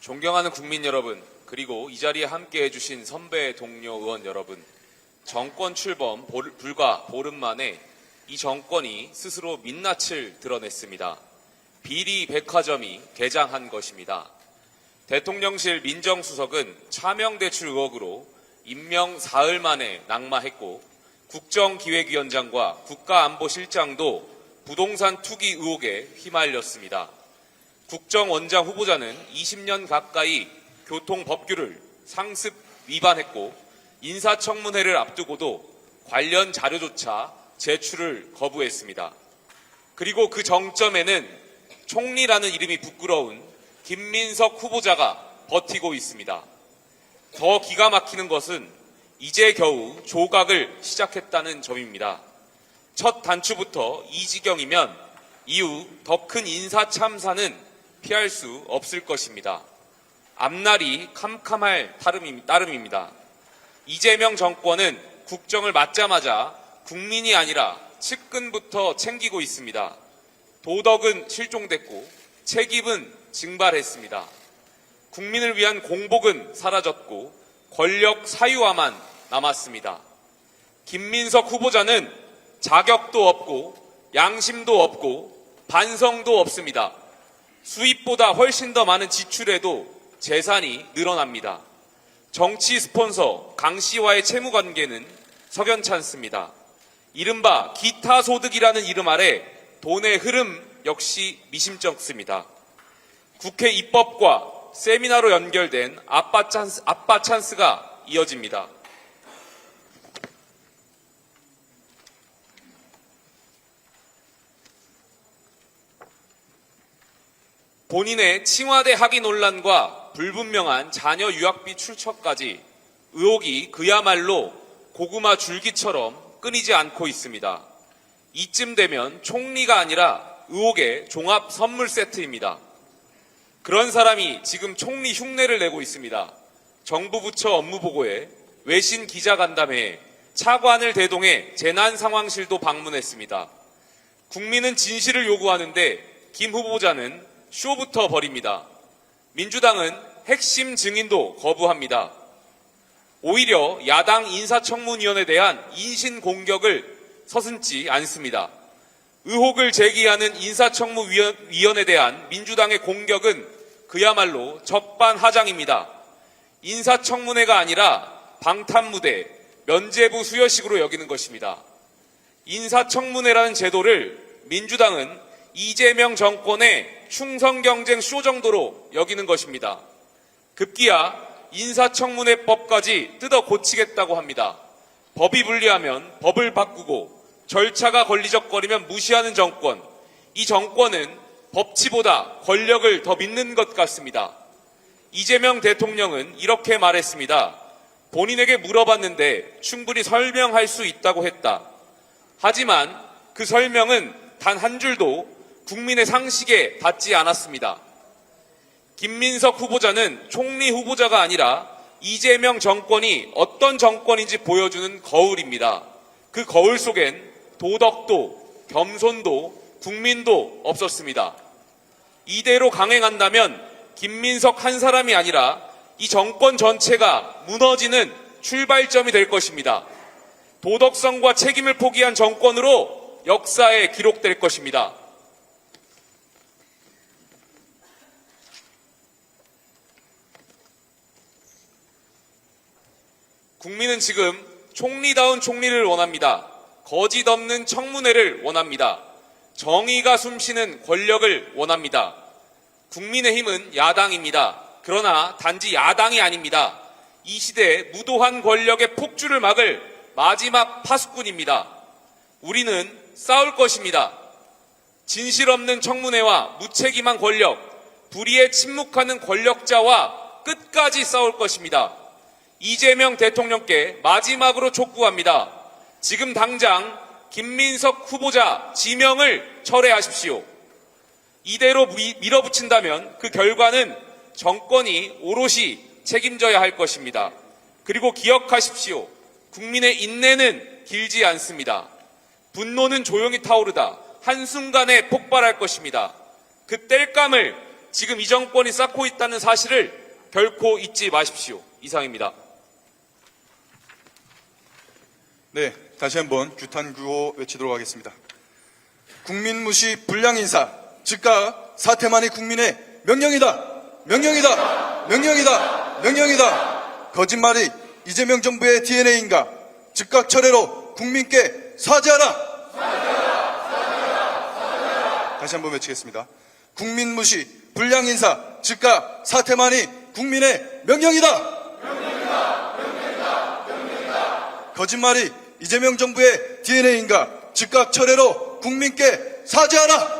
존경하는 국민 여러분, 그리고 이 자리에 함께 해주신 선배 동료 의원 여러분, 정권 출범 불과 보름 만에 이 정권이 스스로 민낯을 드러냈습니다. 비리 백화점이 개장한 것입니다. 대통령실 민정수석은 차명대출 의혹으로 임명 사흘 만에 낙마했고, 국정기획위원장과 국가안보실장도 부동산 투기 의혹에 휘말렸습니다. 국정원장 후보자는 20년 가까이 교통법규를 상습 위반했고, 인사청문회를 앞두고도 관련 자료조차 제출을 거부했습니다. 그리고 그 정점에는 총리라는 이름이 부끄러운 김민석 후보자가 버티고 있습니다. 더 기가 막히는 것은 이제 겨우 조각을 시작했다는 점입니다. 첫 단추부터 이 지경이면 이후 더 큰 인사 참사는 피할 수 없을 것입니다. 앞날이 캄캄할 따름입니다. 이재명 정권은 국정을 맡자마자 국민이 아니라 측근부터 챙기고 있습니다. 도덕은 실종됐고 책임은 증발했습니다. 국민을 위한 공복은 사라졌고 권력 사유화만 남았습니다. 김민석 후보자는 자격도 없고 양심도 없고 반성도 없습니다. 수입보다 훨씬 더 많은 지출에도 재산이 늘어납니다. 정치 스폰서 강 씨와의 채무 관계는 석연치 않습니다. 이른바 기타 소득이라는 이름 아래 돈의 흐름 역시 미심쩍습니다. 국회 입법과 세미나로 연결된 아빠 찬스가 이어집니다. 본인의 칭화대 학위 논란과 불분명한 자녀 유학비 출처까지 의혹이 그야말로 고구마 줄기처럼 끊이지 않고 있습니다. 이쯤 되면 총리가 아니라 의혹의 종합 선물 세트입니다. 그런 사람이 지금 총리 흉내를 내고 있습니다. 정부 부처 업무보고에 외신 기자간담회에 차관을 대동해 재난상황실도 방문했습니다. 국민은 진실을 요구하는데 김 후보자는 쇼부터 벌입니다. 민주당은 핵심 증인도 거부합니다. 오히려 야당 인사청문위원회에 대한 인신공격을 서슴지 않습니다. 의혹을 제기하는 인사청문위원회에 대한 민주당의 공격은 그야말로 적반하장입니다. 인사청문회가 아니라 방탄무대, 면죄부 수여식으로 여기는 것입니다. 인사청문회라는 제도를 민주당은 이재명 정권의 충성경쟁 쇼 정도로 여기는 것입니다. 급기야 인사청문회법까지 뜯어 고치겠다고 합니다. 법이 불리하면 법을 바꾸고 절차가 걸리적거리면 무시하는 정권. 이 정권은 법치보다 권력을 더 믿는 것 같습니다. 이재명 대통령은 이렇게 말했습니다. 본인에게 물어봤는데 충분히 설명할 수 있다고 했다. 하지만 그 설명은 단 한 줄도 국민의 상식에 닿지 않았습니다. 김민석 후보자는 총리 후보자가 아니라 이재명 정권이 어떤 정권인지 보여주는 거울입니다. 그 거울 속엔 도덕도, 겸손도, 국민도 없었습니다. 이대로 강행한다면 김민석 한 사람이 아니라 이 정권 전체가 무너지는 출발점이 될 것입니다. 도덕성과 책임을 포기한 정권으로 역사에 기록될 것입니다. 국민은 지금 총리다운 총리를 원합니다. 거짓 없는 청문회를 원합니다. 정의가 숨쉬는 권력을 원합니다. 국민의힘은 야당입니다. 그러나 단지 야당이 아닙니다. 이 시대의 무도한 권력의 폭주를 막을 마지막 파수꾼입니다. 우리는 싸울 것입니다. 진실 없는 청문회와 무책임한 권력, 불의에 침묵하는 권력자와 끝까지 싸울 것입니다. 이재명 대통령께 마지막으로 촉구합니다. 지금 당장 김민석 후보자 지명을 철회하십시오. 이대로 밀어붙인다면 그 결과는 정권이 오롯이 책임져야 할 것입니다. 그리고 기억하십시오. 국민의 인내는 길지 않습니다. 분노는 조용히 타오르다 한순간에 폭발할 것입니다. 그 땔감을 지금 이 정권이 쌓고 있다는 사실을 결코 잊지 마십시오. 이상입니다. 네, 다시 한번 규탄 구호 외치도록 하겠습니다. 국민 무시 불량 인사, 즉각 사퇴만이 국민의 명령이다. 명령이다. 명령이다. 명령이다. 거짓말이 이재명 정부의 DNA인가? 즉각 철회로 국민께 사죄하라. 다시 한번 외치겠습니다. 국민 무시 불량 인사, 즉각 사퇴만이 국민의 명령이다. 거짓말이 이재명 정부의 DNA인가? 즉각 철회로 국민께 사죄하라.